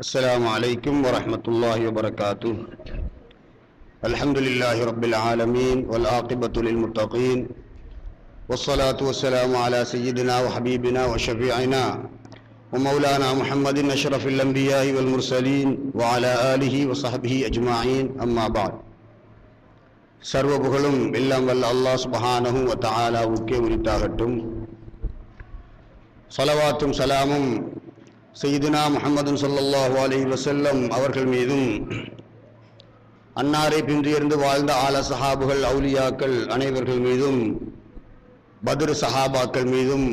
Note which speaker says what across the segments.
Speaker 1: السلام عليكم ورحمة الله وبركاته. الحمد لله رب العالمين والعاقبة للمتقين والصلاة والسلام على سيدنا وحبيبنا وشفيعنا ومولانا محمد أشرف الأنبياء والمرسلين وعلى آله وصحبه أجمعين. أما بعد. சர்வ புகழும் எல்லாம் வல்ல அல்லாஹ் சுப்ஹானஹு வ தஆலாவுக்கே உரித்தாகட்டும். ஸலவாத்தும் சலாமும் சையதுனா முஹம்மது ஸல்லல்லாஹு அலைஹி வஸல்லம் அவர்கள் மீதும், அன்னாரை பின்றியர்ந்து வாழ்ந்த ஆல சஹாபுகள், அவுலியாக்கள் அனைவர்கள் மீதும், பத்ர் சஹாபாக்கள் மீதும்,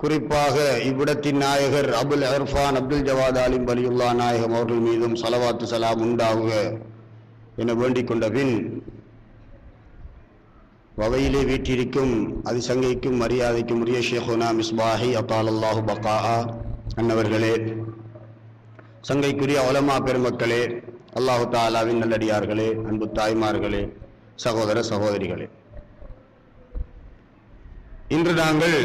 Speaker 1: குறிப்பாக இவ்விடத்தின் நாயகர் அபுல் இர்ஃபான் அப்துல் ஜவாத் ஆலிம் வலியுல்லா நாயகம் அவர்கள் மீதும் ஸலவாத்து சலாம் உண்டாகுக என வேண்டிக் கொண்ட பின், வகையிலே வீற்றிருக்கும் அதிசங்கைக்கும் மரியாதைக்கும் உரிய ஷேகுனா மிஸ்பாஹி அத்தாலல்லாஹு பகாஆ அன்னவர்களே, சங்கைக்குரிய உலமா பெருமக்களே, அல்லாஹு தஆலாவின் நல்லடியார்களே, அன்பு தாய்மார்களே, சகோதர சகோதரிகளே, இன்று நாங்கள்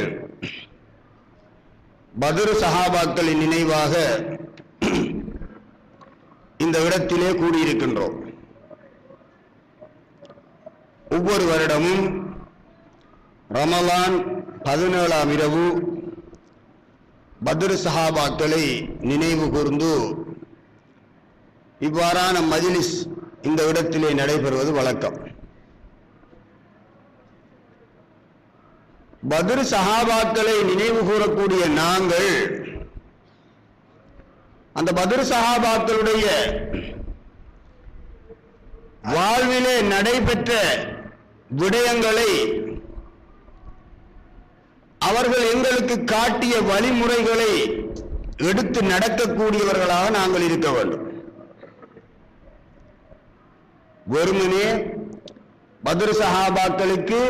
Speaker 1: பத்ர் சஹாபாக்களின் நினைவாக இந்த இடத்திலே கூடியிருக்கின்றோம். ஒவ்வொரு வருடமும் ரமலான் 17ஆம் இரவு பத்ர் சஹாபாக்களை நினைவு கூர்ந்து இவ்வாறான மஜ்லிஸ் இந்த இடத்திலே நடைபெறுவது வழக்கம். பத்ர் சஹாபாக்களை நினைவு கூறக்கூடிய நாங்கள் அந்த பத்ர் சஹாபாக்களுடைய வாழ்விலே நடைபெற்ற விடயங்களை, அவர்கள் எங்களுக்கு காட்டிய வழிமுறைகளை எடுத்து நடக்கக்கூடியவர்களாக நாங்கள் இருக்க வேண்டும். வெறுமனே பத்ர் சஹாபாக்களுக்கு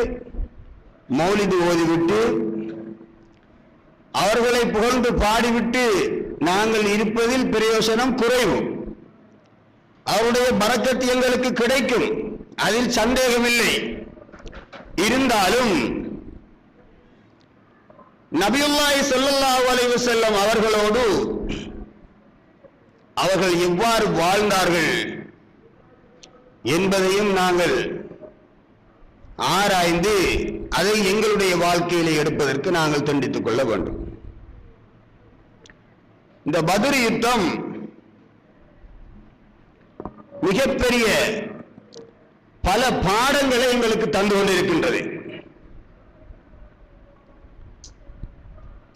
Speaker 1: மௌலிது ஓதிவிட்டு அவர்களை புகழ்ந்து பாடிவிட்டு நாங்கள் இருப்பதில் பிரயோசனம் குறைவு. அவருடைய பரக்கத்து எங்களுக்கு கிடைக்கும், அதில் சந்தேகமில்லை. இருந்தாலும் நபியுல்லாஹி ஸல்லல்லாஹு அலைஹி வஸல்லம் அவர்களோடு அவர்கள் எவ்வாறு வாழ்ந்தார்கள் என்பதையும் நாங்கள் ஆராய்ந்து அதை எங்களுடைய வாழ்க்கையிலே எடுப்பதற்கு நாங்கள் தண்டித்துக் கொள்ள வேண்டும். இந்த பத்ர் யுத்தம் மிகப்பெரிய பல பாடங்களை எங்களுக்கு தந்து கொண்டிருக்கின்றது.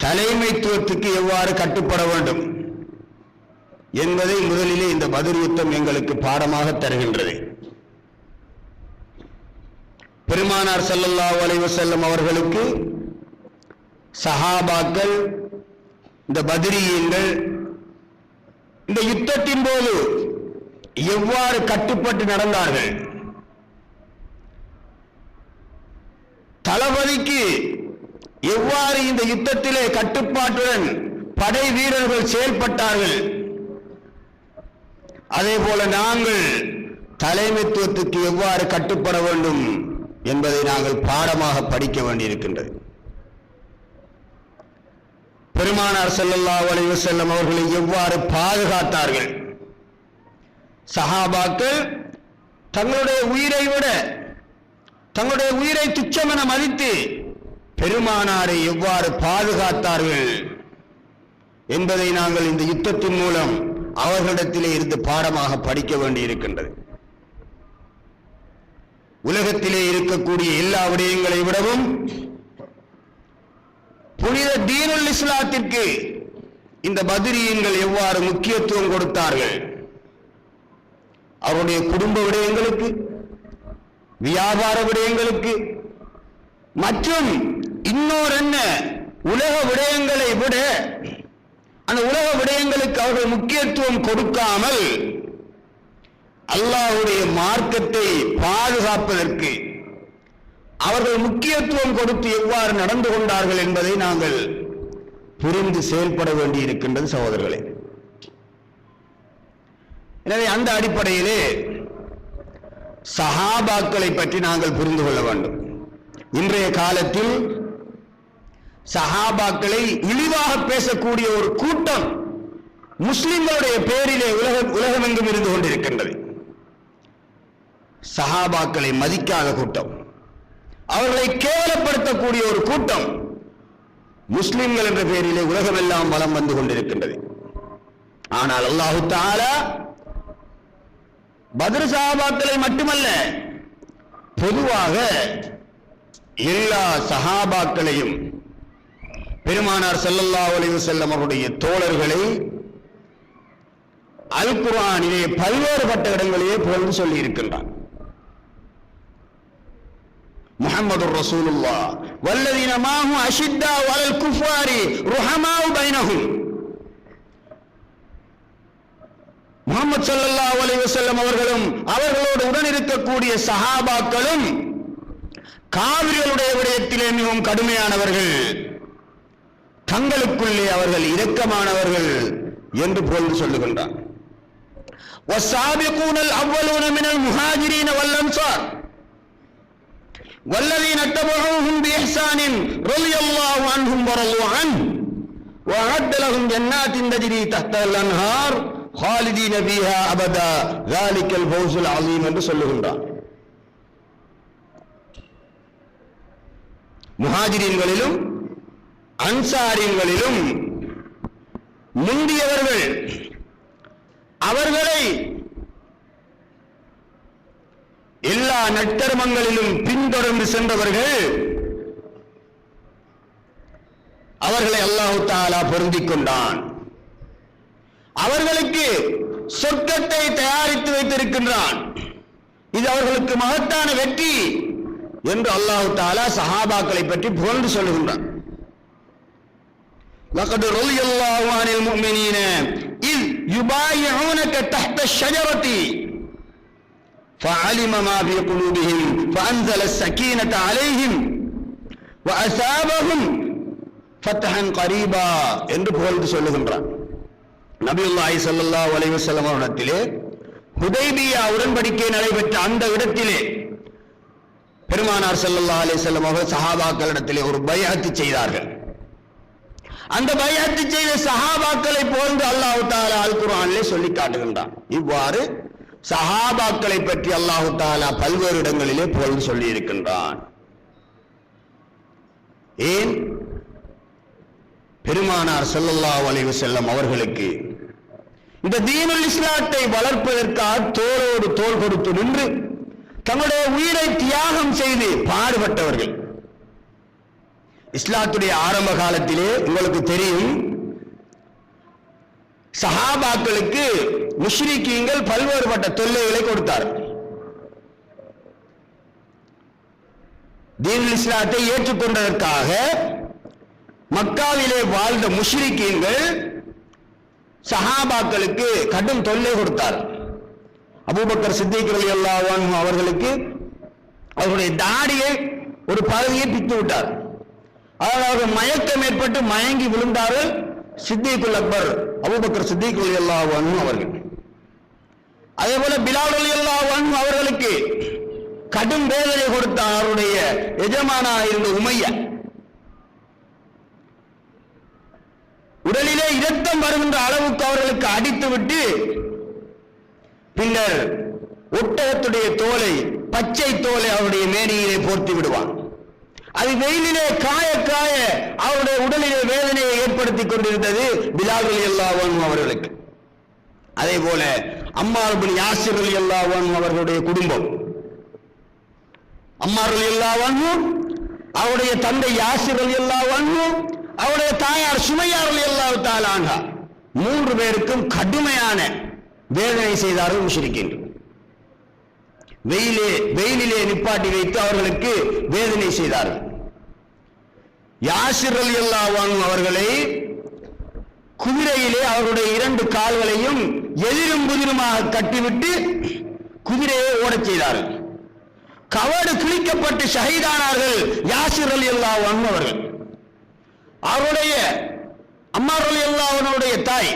Speaker 1: தலைமைத்துவத்துக்கு எவ்வாறு கட்டுப்பட வேண்டும் என்பதை முதலிலே இந்த பத்ர் யுத்தம் எங்களுக்கு பாடமாக தருகின்றது. பெருமானார் ஸல்லல்லாஹு அலைஹி வஸல்லம் அவர்களுக்கு சஹாபாக்கள், இந்த பத்ரியீன்கள் இந்த யுத்தத்தின் போது எவ்வாறு கட்டுப்பட்டு நடந்தார்கள், தளபதிக்கு எவ்வாறு இந்த யுத்தத்திலே கட்டுப்பாட்டுடன் படை வீரர்கள் செயல்பட்டார்கள், அதே போல நாங்கள் தலைமைத்துவத்துக்கு எவ்வாறு கட்டுப்பட வேண்டும் என்பதை நாங்கள் பாடமாக படிக்க வேண்டியிருக்கின்றது. பெருமானார் ஸல்லல்லாஹு அலைஹி வஸல்லம் அவர்களை எவ்வாறு பாதுகாத்தார்கள், சஹாபாக்கள் தங்களுடைய உயிரை விட தங்களுடைய உயிரை துச்சமென மதித்து பெருமானாரை எவ்வாறு பாதுகாத்தார்கள் என்பதை நாங்கள் இந்த யுத்தத்தின் மூலம் அவர்களிடத்திலே இருந்து பாடமாக படிக்க வேண்டியிருக்கின்றது. உலகத்திலே இருக்கக்கூடிய எல்லா விடயங்களை விடவும் புனித தீனுல் இஸ்லாத்திற்கு இந்த பத்ரியீன்கள் எவ்வாறு முக்கியத்துவம் கொடுத்தார்கள், அவருடைய குடும்ப விடயங்களுக்கு, வியாபார விடயங்களுக்கு மற்றும் இன்னொரு என்ன உலக விடயங்களை விட அந்த உலக விடயங்களுக்கு அவர்கள் முக்கியத்துவம் கொடுக்காமல் அல்லாஹ்வுடைய மார்க்கத்தை பாதுகாப்பதற்கு அவர்கள் முக்கியத்துவம் கொடுத்து எவ்வாறு நடந்து கொண்டார்கள் என்பதை நாங்கள் புரிந்து செயல்பட வேண்டியிருக்கின்றது சகோதரர்களே. எனவே அந்த அடிப்படையிலே சஹாபாக்களை பற்றி நாங்கள் புரிந்து கொள்ள வேண்டும். இன்றைய காலத்தில் சஹாபாக்களை இழிவாக பேசக்கூடிய ஒரு கூட்டம் முஸ்லிம்களுடைய பேரிலே உலகமெங்கும் இருந்து கொண்டிருக்கின்றது. சஹாபாக்களை மதிக்காத கூட்டம், அவர்களை கேவலப்படுத்தக்கூடிய ஒரு கூட்டம் முஸ்லிம்கள் என்ற பெயரிலே உலகமெல்லாம் வலம் வந்து கொண்டிருக்கின்றது. ஆனால் அல்லாஹு தஆலா பத்ர் சஹாபாக்களை மட்டுமல்ல, பொதுவாக எல்லா சஹாபாக்களையும் பெருமானார் ஸல்லல்லாஹு அலைஹி வஸல்லம் அவருடைய தோழர்களை அல் குர்ஆனிலே பல்வேறுபட்ட இடங்களிலே புகழ்ந்து சொல்லி இருக்கின்றார். முஹம்மதுர் ரசூலுல்லாஹ் வல்லதீன மாஹு அஷித்தாஉ அலல் குஃபாரி ருஹமாஉ பைனஹும். முஹம்மது ஸல்லல்லாஹு அலைஹி வஸல்லம் அவர்களும் அவர்களோடு உடன் இருக்கக்கூடிய சஹாபாக்களும் காவிர்களுடைய விடயத்திலே மிகவும் கடுமையானவர்கள், தங்களுக்குள்ளே அவர்கள் இரக்கமானவர்கள் என்று புகழ்ந்து சொல்லுகின்றார். வஸ்ஸாபிகூனல் அவ்வலூன மினல் முஹாஜிரீன வல் அன்சார் வல்லதீன தபஊஹும் பிஇஹ்சானின் ரலியல்லாஹு அன்ஹும் வரது அன்ஹு வஅஅத்த லஹும் ஜன்னாத்தின் தஜ்ரி தஹ்தல் அன்ஹார் خالدين فيها أبدا ذلك الفوز العظيم என்று சொல்லுகின்றார். முஹாஜிரீன்களிலும் அன்சாரிகளிலும் முந்தியவர்கள், அவர்களை எல்லா நற்கர்மங்களிலும் பின்தொடர்ந்து சென்றவர்கள், அவர்களை அல்லாஹ் தஆலா பொருந்திக் கொண்டான். அவர்களுக்கு சொர்க்கத்தை தயாரித்து வைத்திருக்கின்றான். இது அவர்களுக்கு மகத்தான வெற்றி என்று அல்லாஹ் தஆலா சஹாபாக்களை பற்றி புகழ்ந்து சொல்லுகின்றான். لقد رضي الله عن المؤمنين إذ يبايعونك تحت الشجرة فعلم ما في قلوبهم فأنزل السكينة عليهم وأثابهم فتحا قريبا என்று புகழ்ந்து சொல்லுகின்றான். நபியுல்லாஹி ஸல்லல்லாஹு அலைஹி வஸல்லம் அவர்களிடத்திலே ஹுதைபியா உடன்படிக்கை நடைபெற்ற அந்த இடத்திலே பெருமானார் ஸல்லல்லாஹு அலைஹி வஸல்லம் அவர்கள் சஹாபாக்களிடத்திலே ஒரு பைஅத் செய்தார்கள். அந்த பைஅத் செய்த சஹாபாக்களை போன்று அல்லாஹ் தஆலா அல் குர்ஆனிலே சொல்லி காட்டுகின்றான். இவ்வாறு சஹாபாக்களை பற்றி அல்லாஹ் தஆலா பல்வேறு இடங்களிலே புகழ்ந்து சொல்லி இருக்கின்றான். ஏன்? பெருமானார் ஸல்லல்லாஹு அலைஹி வஸல்லம் அவர்களுக்கு இந்த தீனுல் இஸ்லாத்தை வளர்ப்பதற்காக தோளோடு தோள் கொடுத்து நின்று தங்களுடைய உயிரை தியாகம் செய்து பாடுபட்டவர்கள். இஸ்லாத்துடைய ஆரம்ப காலத்திலே உங்களுக்கு தெரியும், சஹாபாக்களுக்கு முஷ்ரிக்கீன்கள் பல்வேறுபட்ட தொல்லைகளை கொடுத்தார்கள். தீனுல் இஸ்லாத்தை ஏற்றுக்கொண்டதற்காக மக்காவிலே வாழ்ந்த முஷ்ரிக்கீன்கள் சஹாபாக்களுக்கு கடும் தொல்லை கொடுத்தார். அபூபக்கர் சித்திக் ரலியல்லாஹு அன்ஹு அவர்களுக்கு அவருடைய தாடியை ஒரு பகுதியை பித்து விட்டார். அவர்கள் மயக்கம் ஏற்பட்டு மயங்கி விழுந்தார்கள். சித்திகுல் அக்பர் அபூபக்கர் சித்திக் ரலியல்லாஹு அன்ஹு அவர்கள். அதே போல பிலால் ரலியல்லாஹு அன்ஹு அவர்களுக்கு கடும் வேதனை கொடுத்த அவருடைய எஜமானா இருந்த உமையா, உடலிலே இரத்தம் வருகின்ற அளவுக்கு அவர்களுக்கு அடித்துவிட்டு பின்னர் ஒட்டகத்துடைய தோலை, பச்சை தோலை அவருடைய மேனியிலே போர்த்தி விடுவான். அது வெயிலிலே காய காய அவருடைய உடலிலே வேதனையை ஏற்படுத்திக் கொண்டிருந்தது பிலால் ரலியல்லாஹு அன்ஹு அவர்களுக்கு. அதே போல அம்மார் இப்னு யாசிர் ரலியல்லாஹு அன்ஹு அவர்களுடைய குடும்பம், அம்மார் ரலியல்லாஹு அன்ஹு, அவருடைய தந்தை யாசிர் ரலியல்லாஹு அன்ஹு, அவருடைய தாயார் சுமையா ரலியல்லாஹு தஆலா அன்ஹா, மூன்று பேருக்கும் கடுமையான வேதனை செய்தார்கள் முஷ்ரிக்கீன்கள். வெயிலிலே நிப்பாட்டி வைத்து அவர்களுக்கு வேதனை செய்தார்கள். யாசிர் ரலியல்லாஹு அன்ஹு அவர்களை குதிரையிலே அவருடைய 2 கால்களையும் எதிரும் புதிருமாக கட்டிவிட்டு குதிரையை ஓடச் செய்தார்கள். கவடு கிழிக்கப்பட்டு ஷஹீதானார்கள் யாசிர் ரலியல்லாஹு அன்ஹு அவர்கள். அவருடைய அம்மார் ரலியல்லாஹு அன்ஹுடைய தாய்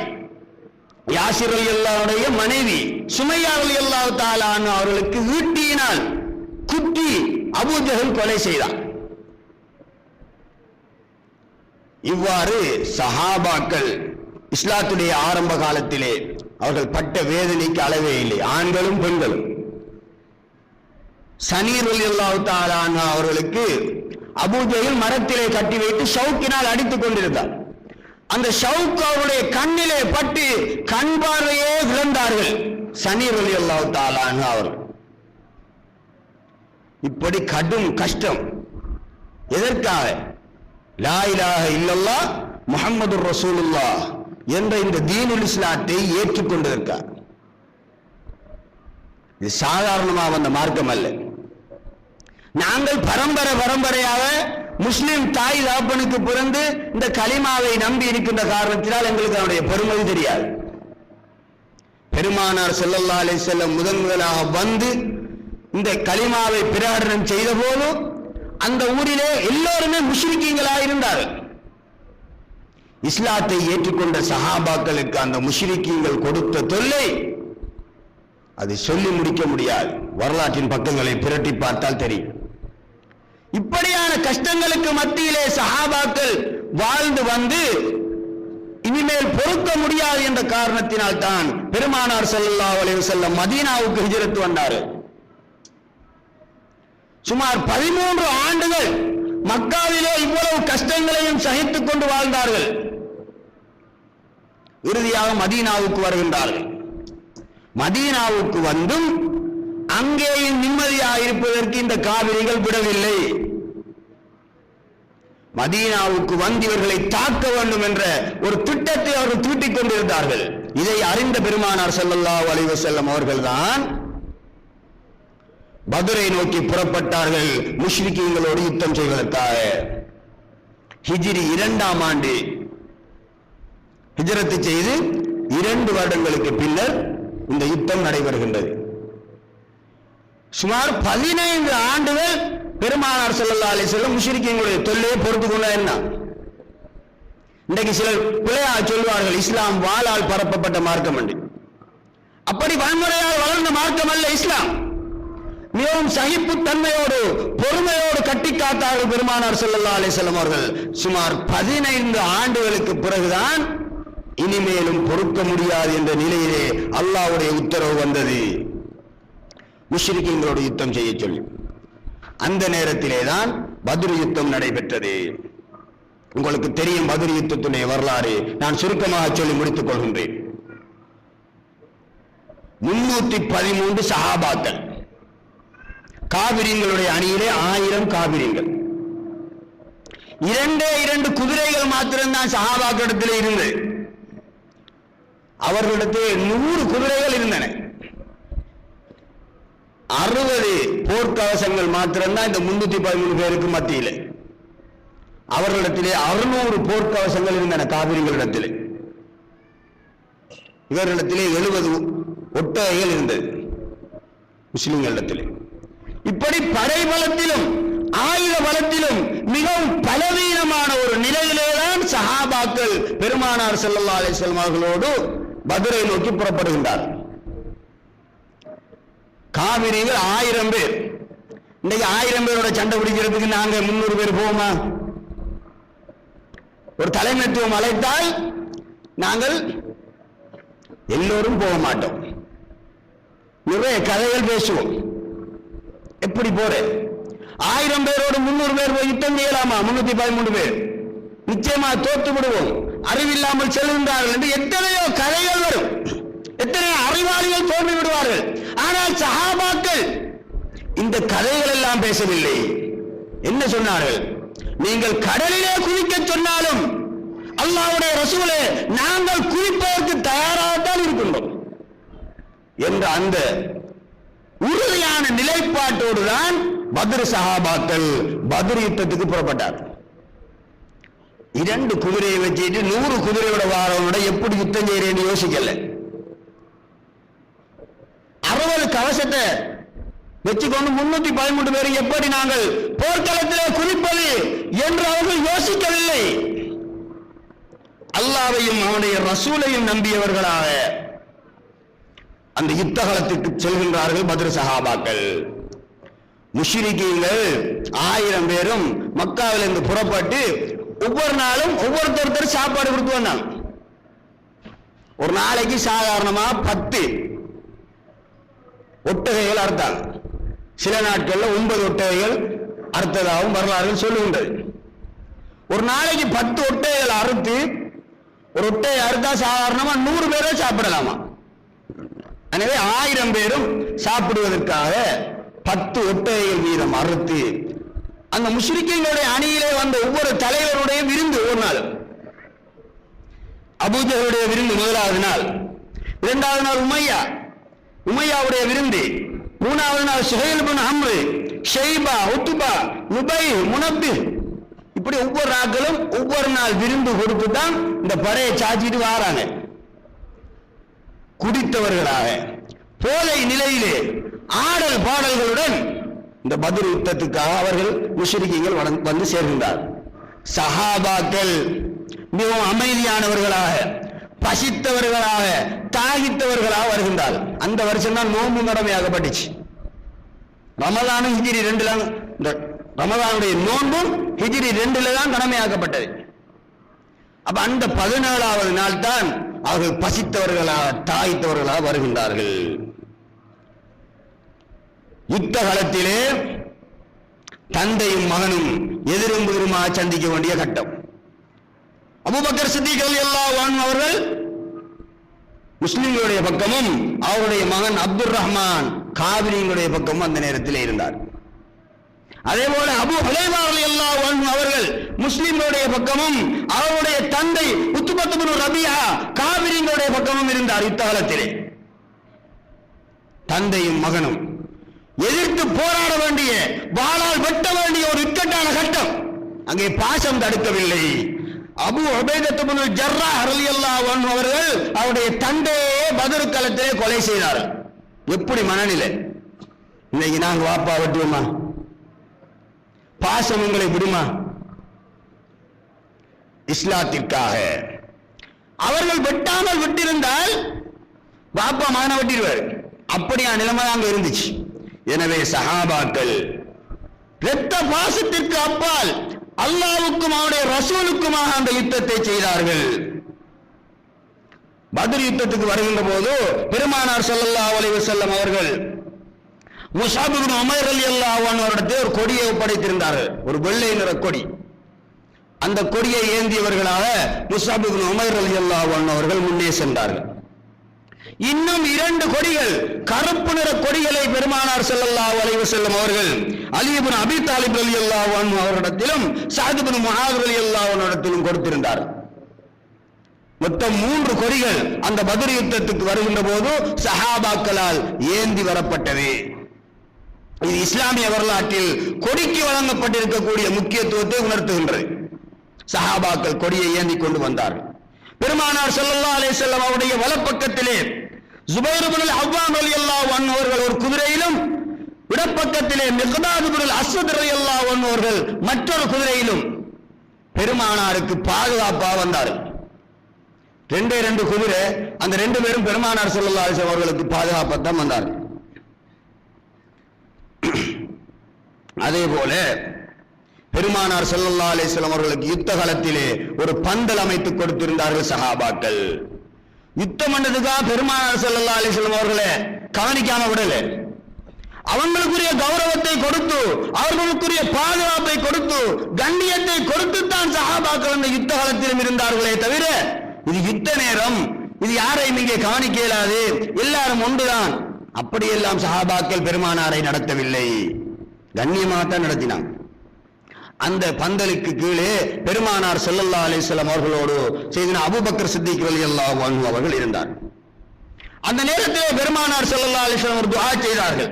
Speaker 1: யாசிர் ரலியல்லாஹுடைய மனைவி சுமையா ரலியல்லாஹு தஆலா அன்ஹா அவர்களுக்கு ஈட்டியினால் குத்தி அபூ ஜஹல் கொலை செய்தார். இவ்வாறு சஹாபாக்கள் இஸ்லாத்துடைய ஆரம்ப காலத்திலே அவர்கள் பட்ட வேதனைக்கு அளவே இல்லை, ஆண்களும் பெண்களும். சனீர் ரலியல்லாஹு தஆலா அன்ஹா அவர்களுக்கு அபூ ஜஹல் மரத்திலே கட்டி வைத்து ஷவுக்கினால் அடித்துக் கொண்டிருந்தார். அந்த ஷவுக் அவருடைய கண்ணிலே பட்டு கண் பார்வையே இழந்தார்கள் சனீர் ரலியல்லாஹு தஆலா அன்ஹு அவர்கள். இப்படி கடும் கஷ்டம் எதற்காக? லா இலாஹ இல்லல்லாஹ் முஹம்மதுர் ரசூலுல்லாஹ் என்ற இந்த தீனுல் இஸ்லாத்தை ஏற்றுக்கொண்டதற்காக. இது சாதாரணமாக வந்த மார்க்கம் அல்ல. நாங்கள் பரம்பரையாக முஸ்லிம் தாய் தாப்பனுக்கு பிறந்து இந்த கலிமாவை நம்பி இருக்கின்ற காரணத்தினால் எங்களுக்கு அவருடைய பெருமை தெரியாது. பெருமானார் ஸல்லல்லாஹு அலைஹி வஸல்லம் முதலாக வந்து இந்த கலிமாவை பிரகடனம் செய்த போது அந்த ஊரிலே எல்லோருமே முஷ்ரிக்கீங்களாக இருந்தார்கள். இஸ்லாத்தை ஏற்றுக்கொண்ட சஹாபாக்களுக்கு அந்த முஷ்ரிக்கீங்கள் கொடுத்த தொல்லை அது சொல்லி முடிக்க முடியாது. வரலாற்றின் பக்கங்களை பிரட்டி பார்த்தால் தெரியும். இப்படியான கஷ்டங்களுக்கு மத்தியிலே சஹாபாக்கள் வாழ்ந்து வந்து இனிமேல் பொறுக்க முடியாது என்ற காரணத்தினால் தான் பெருமானார் ஸல்லல்லாஹு அலைஹி வஸல்லம் மதீனாவுக்கு ஹிஜ்ரத் வந்தார்கள். சுமார் 13 ஆண்டுகள் மக்காவிலே இவ்வளவு கஷ்டங்களையும் சகித்துக் கொண்டு வாழ்ந்தார்கள். இறுதியாக மதீனாவுக்கு வருகின்றார்கள். மதீனாவுக்கு வந்தும் அங்கேயும் நிம்மதியாக இருப்பதற்கு இந்த காவிரிகள் விடவில்லை. மதீனாவுக்கு வந்து இவர்களை தாக்க வேண்டும் என்ற ஒரு திட்டத்தை அவர்கள் தீட்டிக் கொண்டிருந்தார்கள். இதை அறிந்த பெருமானார் ஸல்லல்லாஹு அலைஹி வஸல்லம் அவர்கள்தான் பத்ரை நோக்கி புறப்பட்டார்கள் முஷ்ரிக்கீங்களோடு யுத்தம் செய்வதற்காக. ஹிஜ்ரி 2ஆம் ஆண்டு ஹிஜ்ரத் செய்து 2 வருடங்களுக்கு பின்னர் இந்த யுத்தம் நடைபெறுகின்றது. சுமார் 15 ஆண்டுகள் பெருமானார் ஸல்லல்லாஹு அலைஹி வஸல்லம் முஷ்ரிக்கீங்களுடைய தொல்லையை பொறுத்துக் கொண்டா என்ன. இன்றைக்கு சிலர் பிழையா சொல்வார்கள் இஸ்லாம் வாளால் பரப்பப்பட்ட மார்க்கம் என்று. அப்படி வன்முறையால் வளர்ந்த மார்க்கம் அல்ல இஸ்லாம். மிகவும் சகிப்பு தன்மையோடு பொறுமையோடு கட்டி காத்தார்கள் பெருமானார் ஸல்லல்லாஹு அலைஹி வஸல்லம் அவர்கள். சுமார் 15 ஆண்டுகளுக்கு பிறகுதான் இனிமேலும் பொறுக்க முடியாது என்ற நிலையிலே அல்லாஹ்வுடைய உத்தரவு வந்தது முஷ்ரிக்கீங்களோடு யுத்தம் செய்ய சொல்லி. அந்த நேரத்திலே தான் பத்ர் யுத்தம் நடைபெற்றது. உங்களுக்கு தெரியும் பத்ர் யுத்தத்துடைய வரலாறு. நான் சுருக்கமாக சொல்லி முடித்துக் கொள்கின்றேன். 313 சஹாபாக்கள் காபிரியங்களுடைய அணியிலே 1000 காபிரியங்கள். 2 குதிரைகள் மாத்திரம்தான் சஹாபாக்களிடத்திலே இருந்தது. அவர்களிடத்தில் 100 குதிரைகள் இருந்தன. 60 போர்க்கவசங்கள் மாத்திரம்தான் இந்த 313 பேருக்கு மத்தியில். அவர்களிடத்திலே 600 போர்க்கவசங்கள் இருந்தன காபிரியங்களிடத்திலே. இவர்களிடத்திலே 70 ஒட்டகைகள் இருந்தது முஸ்லிம்களிடத்திலே. இப்படி படை பலத்திலும் ஆயுத பலத்திலும் மிகவும் பலவீனமான ஒரு நிலையிலேதான் சஹாபாக்கள் பெருமானார் ஸல்லல்லாஹு அலைஹி வஸல்லம் அவர்களோடு பத்ரை நோக்கி புறப்படுகின்றார். காவிரிகள் 1000 பேர். இன்னைக்கு 1000 பேரோட சண்டை பிடிக்கிறதுக்கு நாங்க 300 பேர் போவோமா? ஒரு தலைமைத்துவம் அழைத்தால் நாங்கள் எல்லோரும் போக மாட்டோம். நிறைய கதைகள் பேசுவோம். எப்படி போற 1000 பேரோடு 300 பேர் போய் யுத்தம் செய்யலாமா? 313 பேர் நிச்சயமா தோற்று விடுவோம், அறிவில்லாமல் செல்கின்றார்கள் என்று எத்தனையோ கதைகள் வரும். எத்தனையோ அறிவாளிகள் தோன்றி விடுவார்கள். ஆனால் சஹாபாக்கள் இந்த கதைகள் எல்லாம் பேசவில்லை. என்ன சொன்னார்கள்? நீங்கள் கடலிலே குதிக்க சொன்னாலும் அல்லாஹ்வுடைய ரசூலே நாங்கள் குதிப்பதற்கு தயாராகத்தான் இருக்கின்றோம் என்ற அந்த உறுதியான உறுதியான நிலைப்பாட்டோடு தான் பத்ர் சஹாபாக்கள் பத்ர் யுத்தத்துக்கு புறப்பட்டார். 2 குதிரையை வச்சுட்டு 100 குதிரையோட வாரவனோட எப்படி யுத்தம் செய்யறேன்னு யோசிக்கல. 60 கவசத்தை வச்சுக்கொண்டு 313 பேர் எப்படி நாங்கள் போர்க்களத்திலே குறிப்பது என்று அவர்கள் யோசிக்கவில்லை. அல்லாஹ்வையும் அவனுடைய ரசூலையும் நம்பியவர்களாக அந்த யுத்தகலத்துக்கு செல்கின்றார்கள் பத்ர் சஹாபாக்கள். முஷ்ரிக்கீன்கள் 1000 பேரும் மக்காவிலிருந்து புறப்பட்டு ஒவ்வொரு நாளும் ஒவ்வொருத்தர் சாப்பாடு கொடுத்து வந்தாங்க. ஒரு நாளைக்கு சாதாரணமா 10 ஒட்டகைகள் அறுத்தாங்க. சில நாட்கள்ல 9 ஒட்டகைகள் அறுத்ததாகவும் வரலாறுகள் சொல்லுகின்றது. ஒரு நாளைக்கு 10 ஒட்டகைகள் அறுத்து, ஒரு ஒட்டகை அறுத்தா சாதாரணமா 100 பேரை சாப்பிடலாமா. எனவே 1000 பேரும் சாப்பிடுவதற்காக 10 ஒட்டகைகள் வீதம் அறுத்து அந்த முஷ்ரிக்கீன்களுடைய அணியிலே வந்த ஒவ்வொரு தலைவருடைய விருந்து ஒரு நாள். அபூஜஹலுடைய விருந்து முதலாவது நாள், 2வது நாள் உமையாவுடைய விருந்து, 3வது நாள் சுஹைல் இப்னு அம்ர், ஷைபா, உத்பா, நுபை, முனப்பி, இப்படி ஒவ்வொரு நாட்களும் ஒவ்வொரு நாள் விருந்து கொடுத்து தான் இந்த படையை சாச்சிட்டு வாராங்க. குடித்தவர்களாக போதை நிலையிலே ஆடல் பாடல்களுடன் இந்த பத்ர் யுத்தத்துக்காக அவர்கள் முஷ்ரிக்கீன்கள் வந்து சேர்கின்றார். சஹாபாக்கள் மிகவும் அமைதியானவர்களாக, பசித்தவர்களாக, தாகித்தவர்களாக வருகின்றார். அந்த வருஷம் தான் நோன்பு கடமையாகப்பட்டுச்சு. ரமலானும் ஹிஜ்ரி 2 இந்த ரமலானுடைய நோன்பும் ஹிஜ்ரி 2 தான் கடமையாக்கப்பட்டது. அப்ப அந்த 14வது நாள் தான் அவர்கள் பசித்தவர்களாக, தாய்த்தவர்களாக வருகின்றார்கள். யுத்த காலத்திலே தந்தையும் மகனும் எதிரும் புதிருமாக சந்திக்க வேண்டிய கட்டம். அபூபக்கர் சித்திக் ரலியல்லாஹு அன்ஹு அவர்கள் முஸ்லிம்களுடைய பக்கமும் அவருடைய மகன் அப்துர் ரஹ்மான் காபிரியங்களுடைய பக்கமும் அந்த நேரத்தில் இருந்தார். அதே போல அபூ ஹுலைஃபா ரலியல்லாஹு அன்ஹு அவர்கள் முஸ்லிம்களுடைய பக்கமும் அவருடைய தந்தை உத்பத் இப்னு ரபியா காபிரியங்களுடைய பக்கமும் இருந்தார். யுத்த காலத்திலே தந்தையும் மகனும் எதிர்த்து போராட வேண்டிய, வாளால் வெட்ட வேண்டிய ஒரு இக்கட்டான கட்டம். அங்கே பாசம் தடுக்கவில்லை. அபூ உபைதா இப்னு ஜர்ராஹ் ரலியல்லாஹு அன்ஹு அவர்கள் அவருடைய தந்தையே பத்ர் களத்திலே கொலை செய்தார். எப்படி மனநிலை? இன்னைக்கு நாங்க வாப்பா வெட்டுவோமா? பாசம் உங்களை விடுமா? இஸ்லாத்திற்காக அவர்கள் வெட்டாமல் விட்டிருந்தால் வாப்பா மகனை வெட்டிடுவார். அப்படியா நிலைமை அங்க இருந்துச்சு. எனவே சஹாபாக்கள் இரத்த பாசத்திற்கு அப்பால் அல்லாஹ்வுக்கும் அவருடைய ரசூலுக்குமாக அந்த யுத்தத்தை செய்தார்கள். பத்ர் யுத்தத்துக்கு வருகின்ற போது பெருமானார் ஸல்லல்லாஹு அலைஹி வஸல்லம் அவர்கள் முஸஅப் இப்னு உமைர் ரலியல்லாஹு அன்ஹு அவரிடத்தில் ஒரு கொடியை ஒப்படைத்திருந்தார்கள், ஒரு வெள்ளை நிற கொடி. அந்த கொடியை ஏந்தியவர்களாக முஸஅப் இப்னு உமைர் ரலியல்லாஹு அன்ஹு அவர்கள் முன்னே சென்றார்கள். இன்னும் 2 கொடிகள், கருப்பு நிற கொடிகளை பெருமானார் ஸல்லல்லாஹு அலைஹி வஸல்லம் அவர்கள் அலி இப்னு அபீ தாலிப் ரலியல்லாஹு அன்ஹு அவரிடத்திலும் ஸஅத் இப்னு முஆத் ரலியல்லாஹு அன்ஹு அவரிடத்திலும் கொடுத்திருந்தார். மொத்தம் 3 கொடிகள் அந்த பத்ர் யுத்தத்துக்கு வருகின்ற போது சஹாபாக்களால் ஏந்தி வரப்பட்டது. இது இஸ்லாமிய வரலாற்றில் கொடிக்கு வழங்கப்பட்டிருக்கக்கூடிய முக்கியத்துவத்தை உணர்த்துகின்றது. சஹாபாக்கள் கொடியை ஏந்தி கொண்டு வந்தார்கள். பெருமானார் ஸல்லல்லாஹு அலைஹி வஸல்லம் அவருடைய வலப்பக்கத்திலே ஜுபைர் இப்னு அவ்வாம் ரலியல்லாஹு அன்ஹு அவர்கள் ஒரு குதிரையிலும், இடப்பக்கத்திலே மிக்தாத் இப்னு அஸ்வத் ரலியல்லாஹு அன்ஹு அவர்கள் மற்றொரு குதிரையிலும் பெருமானாருக்கு பாதுகாப்பாக வந்தார்கள். 2 குதிரை, அந்த 2 பேரும் பெருமானார் ஸல்லல்லாஹு அலைஹி வஸல்லம் அவர்களுக்கு பாதுகாப்பாக வந்தார்கள். அதே போல பெருமானார் ஸல்லல்லாஹு அலைஹி வஸல்லம் அவர்களுக்கு யுத்த காலத்திலே ஒரு பந்தல் அமைத்து கொடுத்திருந்தார்கள் சஹாபாக்கள். யுத்தம் பண்ணதுக்காக பெருமானார் ஸல்லல்லாஹு அலைஹி வஸல்லம் அவர்களை கவனிக்காம விடல. அவங்களுக்குரிய கௌரவத்தை கொடுத்து, அவர்களுக்குரிய பாதுகாப்பை கொடுத்து, கண்ணியத்தை கொடுத்துத்தான் சஹாபாக்கள் அந்த யுத்த காலத்திலும் இருந்தார்களே தவிர, இது யுத்த நேரம், இது யாரையும் இங்கே கவனிக்க இயலாது, எல்லாரும் ஒன்றுதான், அப்படியெல்லாம் சஹாபாக்கள் பெருமானாரை நடத்தவில்லை. கண்ணியமாகத்தான் நடத்தினாங்க. அந்த பந்தலுக்கு கீழே பெருமானார் ஸல்லல்லாஹு அலைஹி வஸல்லம் அவர்களோடு செய்தன அபூபக்கர் சித்திக் ரலியல்லாஹு அன்ஹு அவர்கள் இருந்தார். அந்த நேரத்தில் பெருமானார் ஸல்லல்லாஹு அலைஹி வஸல்லம் ஒரு துஆ செய்தார்கள்.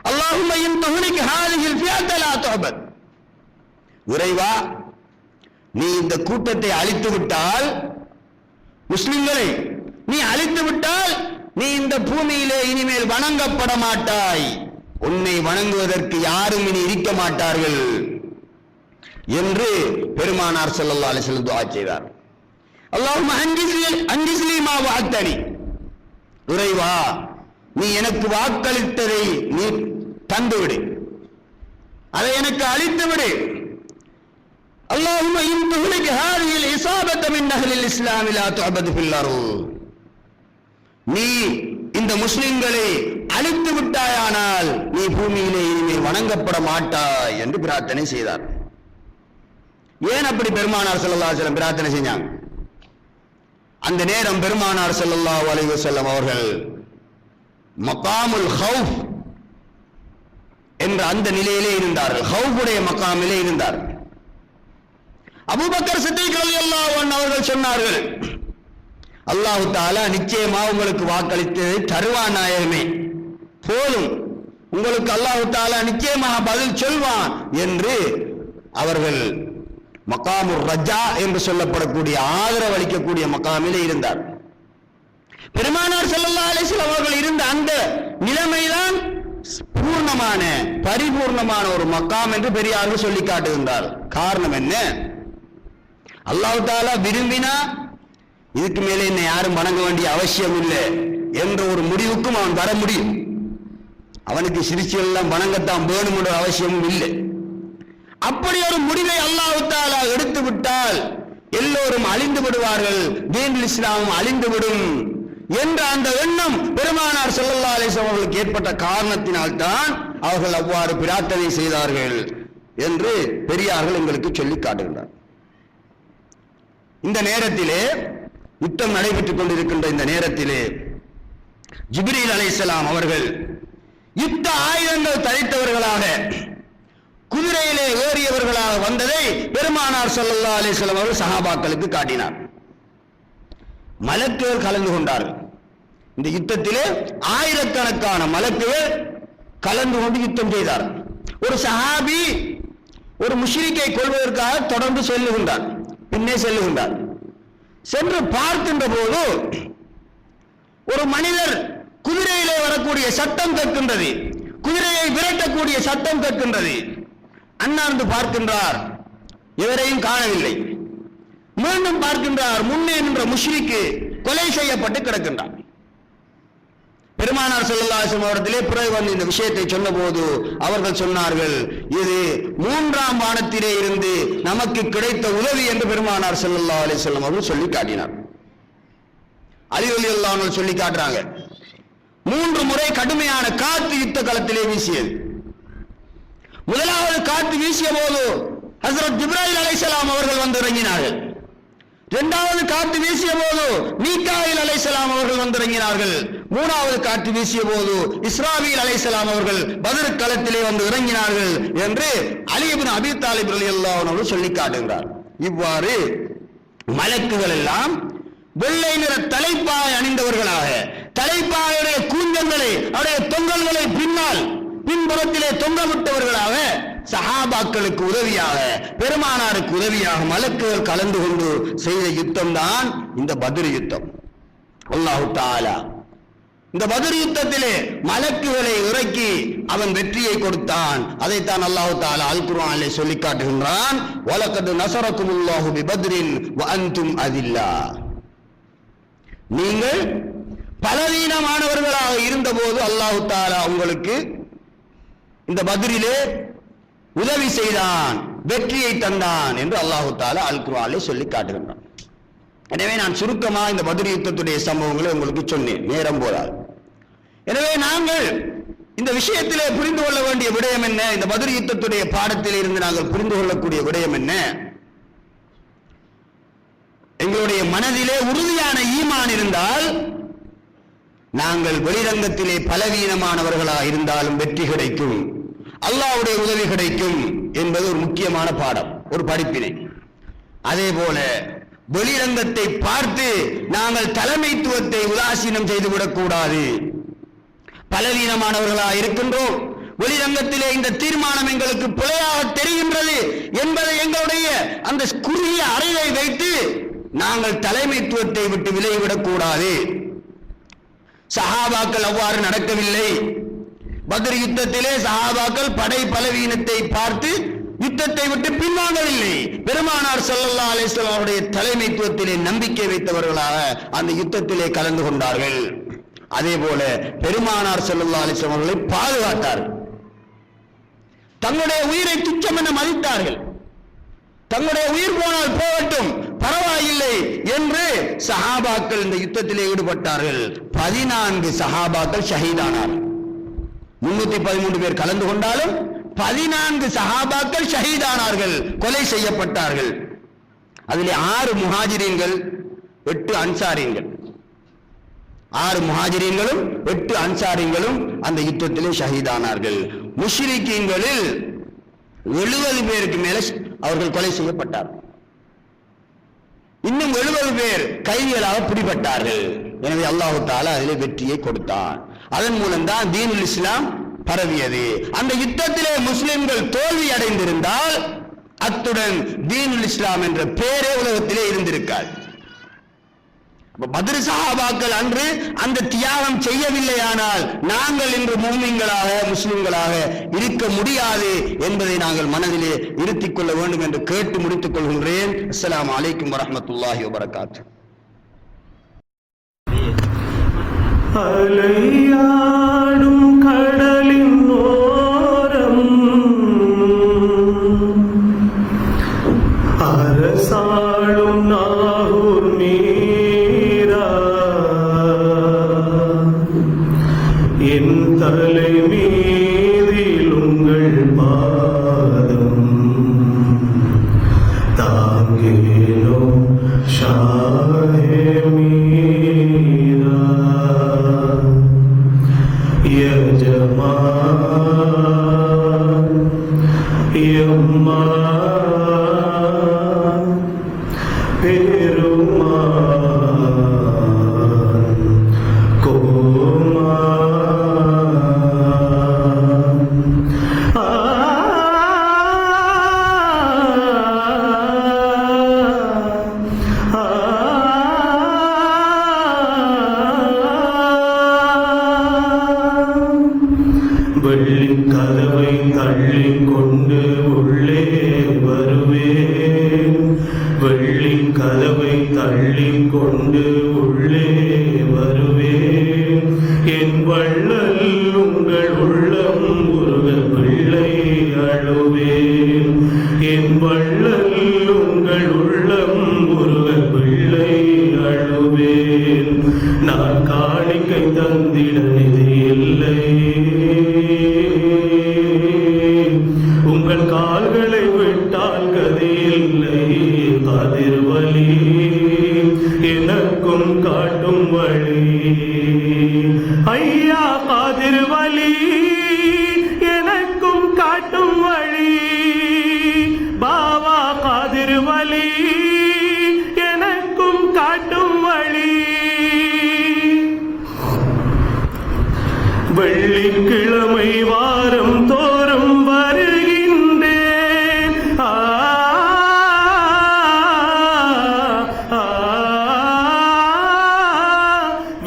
Speaker 1: அல்லாஹும்ம இன் துஹ்லிக் ஹாதிஹில் ஃபியத லா துஅபத். இறைவா, நீ இந்த கூட்டத்தை அழித்து விட்டால், முஸ்லிம்களை நீ அழித்து விட்டால், நீ இந்த பூமியிலே இனிமேல் வணங்கப்பட மாட்டாய், உன்னை வணங்குவதற்கு யாரும் இனி இருக்க மாட்டார்கள் என்று பெருமானார் ஸல்லல்லாஹு அலைஹி வஸல்லம் துஆ செய்தார். அல்லாஹும்ம அன்ஜிஸ்லி மா வஅத்தனி. இறைவா, நீ எனக்கு வாக்களித்ததை நீ தந்துவிடு, அதை எனக்கு அளித்து விடு. அல்லாஹும்ம இன் துஹ்லிக் ஹாதிஹில் இஸாபத மின் அஹ்லில் இஸ்லாம் லா துஅபது ஃபில் அர்த். நீ இந்த முஸ்லிம்களை அழித்து விட்டாயானால் நீ பூமியிலே இனிமேல் வணங்கப்பட மாட்டாய் என்று பிரார்த்தனை செய்தார். ஏன் அப்படி பெருமானார் ஸல்லல்லாஹு அலைஹி வஸல்லம் பிரார்த்தனை செஞ்சாங்க? அந்த நேரம் பெருமானார் ஸல்லல்லாஹு அலைஹி வஸல்லம் அவர்கள் மகாமுல் ஹவுஃப் என்ற அந்த நிலையிலே இருந்தார்கள், ஹவுஃபுடைய மகாமிலே இருந்தார்கள். அபூபக்கர் சித்திக் ரலியல்லாஹு அன்ஹு அவர்கள் சொன்னார்கள், அல்லாஹ் தஆலா நிச்சயமா உங்களுக்கு வாக்களித்ததை தருவான் நாயகமே, போதும், உங்களுக்கு அல்லாஹ் தஆலா நிச்சயமாக பதில் சொல்வான் என்று அவர்கள் மகாமுர் ரஜா என்று சொல்லப்படக்கூடிய ஆதரவு அளிக்கக்கூடிய மகாமிலே இருந்தார். பெருமானார் ஸல்லல்லாஹு அலைஹி வஸல்லம் அவர்கள் இருந்த அந்த நிலைமைதான் பூர்ணமான பரிபூர்ணமான ஒரு மகாம் என்று பெரியார்கள் சொல்லி காட்டுகின்றார். காரணம் என்ன? அல்லாஹ் தஆலா விரும்பினா இதுக்கு மேலே என்னை யாரும் வணங்க வேண்டிய அவசியம் இல்லை என்ற ஒரு முடிவுக்கும் அவன் வர முடியும். அவனுக்கு சிரிச்சு எல்லாம் வணங்கத்தான் வேணும் என்ற அவசியமும் இல்லை. அப்படி ஒரு முடிவை அல்லாஹ் தஆலா எடுத்து விட்டால் எல்லோரும் அழிந்து விடுவார்கள், தீனுல் இஸ்லாம் அழிந்துவிடும் என்ற அந்த எண்ணம் பெருமானார் ஸல்லல்லாஹு அலைஹி வஸல்லம் அவர்களுக்கு ஏற்பட்ட காரணத்தினால் தான் அவர்கள் அவ்வாறு பிரார்த்தனை செய்தார்கள் என்று பெரியார்கள் எங்களுக்கு சொல்லி காட்டுகின்றார். இந்த நேரத்திலே, யுத்தம் நடைபெற்றுக் கொண்டிருக்கின்ற இந்த நேரத்திலே ஜிப்ரீல் அலைஹிஸ்ஸலாம் அவர்கள் யுத்த ஆயுதங்கள் தரித்தவர்களாக குதிரையிலே ஏறியவர்களாக வந்ததை பெருமானார் ஸல்லல்லாஹு அலைஹி வஸல்லம் அவர்கள் சஹாபாக்களுக்கு காட்டினார். மலக்குகள் கலந்து கொண்டார்கள். இந்த யுத்தத்திலே ஆயிரக்கணக்கான மலக்குகள் கலந்து கொண்டு யுத்தம் செய்தார். ஒரு சஹாபி ஒரு முஷ்ரிக்கை கொள்வதற்காக தொடர்ந்து செல்லுகின்றார், பின்னே செல்லுகின்றார். சென்று பார்க்கின்ற போது ஒரு மனிதர் குதிரையிலே வரக்கூடிய சத்தம் கேட்கின்றது, குதிரையை விரட்டக்கூடிய சத்தம் கேட்கின்றது. அண்ணாந்து பார்க்கின்றார், எவரையும் காணவில்லை. மீண்டும் பார்க்கின்றார், முன்னே நின்ற முஷ்ரிக்கு கொலை செய்யப்பட்டு கிடக்கின்றார். பெருமானார் ஸல்லல்லாஹு அலைஹி வஸல்லம் அவர்களிடத்திலே பிறகு வந்து இந்த விஷயத்தை சொன்னபோது அவர்கள் சொன்னார்கள், இது மூன்றாம் வானத்திலே இருந்து நமக்கு கிடைத்த உதவி என்று பெருமானார் ஸல்லல்லாஹு அலைஹி வஸல்லம் அவர்கள் சொல்லி காட்டினார். அலி ரலியல்லாஹு அன்ஹு சொல்லி காட்டுறாங்க, 3 முறை கடுமையான காற்று யுத்த களத்திலே வீசியது. முதலாவது காற்று வீசிய போது ஹஜ்ரத் ஜிப்ராயில் அலைஹிஸ்ஸலாம் அவர்கள் வந்து இறங்கினார்கள். இரண்டாவது காற்று வீசிய போது மீகாயில் அலைஹிஸ்ஸலாம் அவர்கள் வந்து இறங்கினார்கள். மூணாவது காற்று வீசிய போது இஸ்ராபீல் அலைஹிஸ்ஸலாம் அவர்கள் பத்ர் களத்திலே வந்து இறங்கினார்கள் என்று அலி இப்னு அபீ தாலிப் ரலியல்லாஹு அன்ஹு சொல்லி காட்டுகிறார். இவ்வாறு மலக்குகள் எல்லாம் வெள்ளை நிற தலைப்பாய் அணிந்தவர்களாக, தலைப்பாயுடைய கூந்தல்களை அவருடைய தொங்கல்களை பின்புறத்திலே தொங்கவிட்டவர்களாக சஹாபாக்களுக்கு உதவியாக, பெருமானாருக்கு உதவியாக மலக்குகள் கலந்து கொண்டு செய்த யுத்தம் தான் இந்த பத்ர் யுத்தம். அல்லாஹ் தஆலா இந்த பத்ர் யுத்தத்திலே மலக்குகளை இறக்கி அவன் வெற்றியை கொடுத்தான். அதைத்தான் அல்லாஹ் தஆலா அல் குர்ஆனிலே சொல்லி காட்டுகின்றான், வலகத் நஸரகுமுல்லாஹு பிபத்ரின் வ அன்தும் அதில்லா. நீங்கள் பலவீனமானவர்களாக இருந்தபோது அல்லாஹ் தஆலா உங்களுக்கு இந்த பத்ரிலே உதவி செய்தான், வெற்றியை தந்தான் என்று அல்லாஹ் தஆலா அல் குர்ஆனிலே சொல்லி காட்டுகின்றான். எனவே நான் சுருக்கமாக இந்த பத்ர் யுத்தத்துடைய சம்பவங்களை உங்களுக்கு சொன்னேன், நேரம் போதாது. எனவே நாங்கள் இந்த விஷயத்திலே புரிந்து கொள்ள வேண்டிய விடயம் என்ன? இந்த பத்ர் யுத்தத்துடைய பாடத்தில் இருந்து நாங்கள் புரிந்து கொள்ளக்கூடிய விடயம் என்ன? எங்களுடைய மனதிலே உறுதியான ஈமான் இருந்தால், நாங்கள் வெளிரங்கத்திலே பலவீனமானவர்களாக இருந்தாலும் வெற்றி கிடைக்கும், அல்லாஹ்வுடைய உதவி கிடைக்கும் என்பது ஒரு முக்கியமான பாடம், ஒரு படிப்பினை. அதே போல வெளிரங்கத்தை பார்த்து நாங்கள் தலைமைத்துவத்தை உதாசீனம் செய்துவிடக் கூடாது. பலவீனமானவர்களாக இருக்கின்றோம், வெளிரங்கத்திலே இந்த தீர்மானம் எங்களுக்கு பிழையாக தெரிகின்றது என்பதை எங்களுடைய அந்த குறுகிய அறிவை வைத்து நாங்கள் தலைமைத்துவத்தை விட்டு விலகிவிடக் கூடாது. சஹாபாக்கள் அவ்வாறு நடக்கவில்லை. பத்ர் யுத்தத்திலே சஹாபாக்கள் படை பலவீனத்தை பார்த்து யுத்தத்தை விட்டு பின்வாங்கவில்லை. பெருமானார் ஸல்லல்லாஹு அலைஹி வஸல்லம் அவருடைய தலைமைத்துவத்திலே நம்பிக்கை வைத்தவர்களாக அந்த யுத்தத்திலே கலந்து கொண்டார்கள். அதே போல பெருமானார் ஸல்லல்லாஹு அலைஹி வஸல்லம் அவர்களை பாதுகாத்தார்கள். தங்களுடைய உயிரை துச்சம் என மதித்தார்கள். தங்களுடைய உயிர் போனால் போகட்டும், பரவாயில்லை என்று சஹாபாக்கள் இந்த யுத்தத்திலே ஈடுபட்டார்கள். 14 சஹாபாக்கள் ஷஹீதானார்கள். 313 பேர் கலந்து கொண்டாலும் 14 சஹாபாக்கள் ஷஹீதானார்கள், கொலை செய்யப்பட்டார்கள். அதிலே 6 முஹாஜிரீன்கள் 8 அன்சாரீன்கள். 6 முஹாஜிரீன்களும் 8 அன்சாரீன்களும் அந்த யுத்தத்திலே ஷஹீதானார்கள். முஷ்ரிக்கீன்களில் 70 பேருக்கு மேல அவர்கள் கொலை செய்யப்பட்டார்கள். இன்னும் 70 பேர் கைதிகளாக பிடிபட்டார்கள். எனவே அல்லாஹ் தஆலா அதிலே வெற்றியை கொடுத்தான். அதன் மூலம் தான் தீனுல் இஸ்லாம் பரவியது. அந்த யுத்தத்திலே முஸ்லிம்கள் தோல்வி அடைந்திருந்தால் அத்துடன் தீனுல் இஸ்லாம் என்ற பெயரே உலகத்திலே இருந்திருக்காது. பத்ர் சஹாபாக்கள் அன்று அந்த தியாகம் செய்யவில்லையானால் நாங்கள் இன்று முஸ்லிம்களாக இருக்க முடியாது என்பதை நாங்கள் மனதிலே இருத்திக் கொள்ள வேண்டும் என்று கேட்டு முடித்துக் கொள்கின்றேன். அஸ்ஸலாமு அலைக்கும் வரஹ்மத்துல்லாஹி வபரகாத்துஹு.
Speaker 2: அலையாடும் கடலின் ஓரம் அரசாளும் நாகூர் மீரா என் தலை மீதில் உங்கள் பாதம் தாங்கேனோ ஷாஹே மீரா यजमान यम्मान पेरुमान कोमान வெள்ளிக் கதவை தள்ளிக் கொண்டு உள்ளே வருவேன். வெள்ளிக் கதவை தள்ளிக் கொண்டு உள்ளே வருவேன். என் வள்ளல் உங்கள் உள்ளம் உருக பிள்ளை அழுவேன். என் வள்ளல் உங்கள் உள்ளம் உருக பிள்ளை அழுவேன். நான் காணிக்கை தந்திட நிதி இல்லை. உங்கள் கால்களை விட்டால் கதியில்லை. கதிர்வலி எனக்கும் காட்டும் வழி. ஐயா கதிர்வலி எனக்கும் காட்டும் வழி. பாவா கதிர்வலி எனக்கும் காட்டும் வழி. வெள்ளிக்கிழமை வாரம் தோறும் வருகின்றேன்.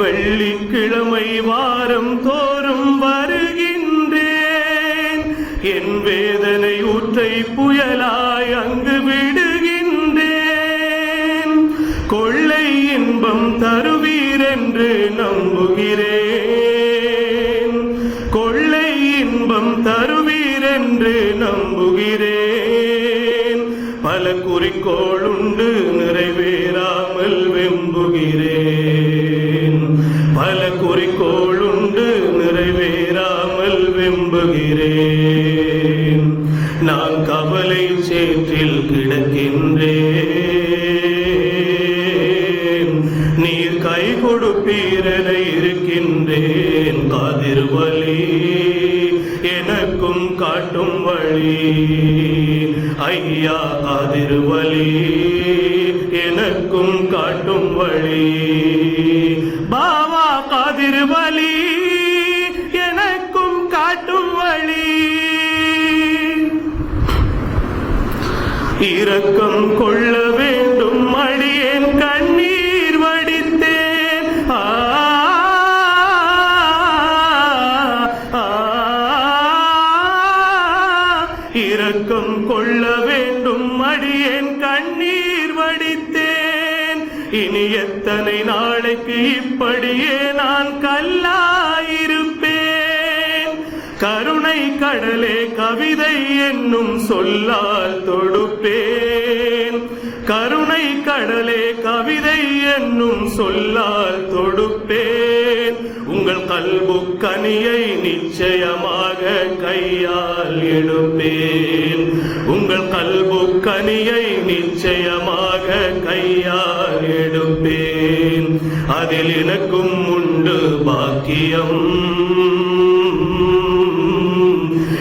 Speaker 2: வெள்ளிக்கிழமை வாரம் தோறும் வருகின்றேன். என் வேதனை ஊற்றை புயலாய் அங்கு விடுகின்றேன். கொள்ளை இன்பம் தருவீர் என்று நம்புகிறேன். கொள்ளை இன்பம் தருவீர் என்று நம்புகிறேன். பல குறிக்கோள் உண்டு நிறைவேறாமல் வெம்புகிறேன். பல குறிக்கோள் உண்டு நிறைவேறாமல் வெம்புகிறேன். நான் கவலை சேற்றில் கிடக்கின்றேன். நீர் கை கொடுப்பீரென இருக்கின்றேன். கதிர்வலி எனக்கும் காட்டும் வழி. ஐயா கதிர்வலி எனக்கும் காட்டும் வழி. பாவா கதிர்வலி எனக்கும் காட்டும் வழி. வழி. இரக்கம் கொள்ள வேண்டும் அடியேன் கண்ணீர் வடித்தேன். இரக்கம் கொள்ள வேண்டும் அடியேன் கண்ணீர் வடித்தேன். இனி எத்தனை நாளைக்கு இப்படியே நான் கல்லாயிருப்பேன். கருணை கடலே கவிதை என்னும் சொல்லால் தொடுப்பேன். கருணை கடலே கவிதை என்னும் சொல்லால் தொடுப்பேன். உங்கள் கல்புக்கனியை நிச்சயமாக கையால் எடுப்பேன். உங்கள் கல்புக்கனியை நிச்சயமாக கையால் எடுப்பேன். அதில் எனக்கும் உண்டு பாக்கியம்.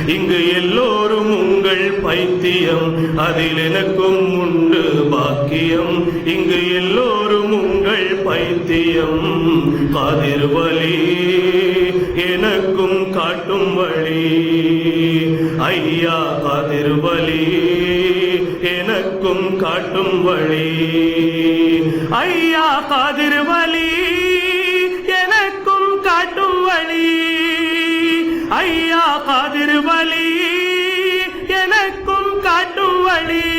Speaker 2: இங்கு எல்லோரும் உங்கள் பைத்தியம். அதில் எனக்கும் உண்டு பாக்கியம். இங்கு எல்லோரும் உங்கள் பைத்தியம். காதிர் வழி எனக்கும் காட்டும் வழி. ஐயா காதிர் வழி எனக்கும் காட்டும் வழி. ஐயா காதிர் வழி எனக்கும் காட்டும் வழி. ஐயா காதிர் வழி எனக்கும் காட்டும் வழி.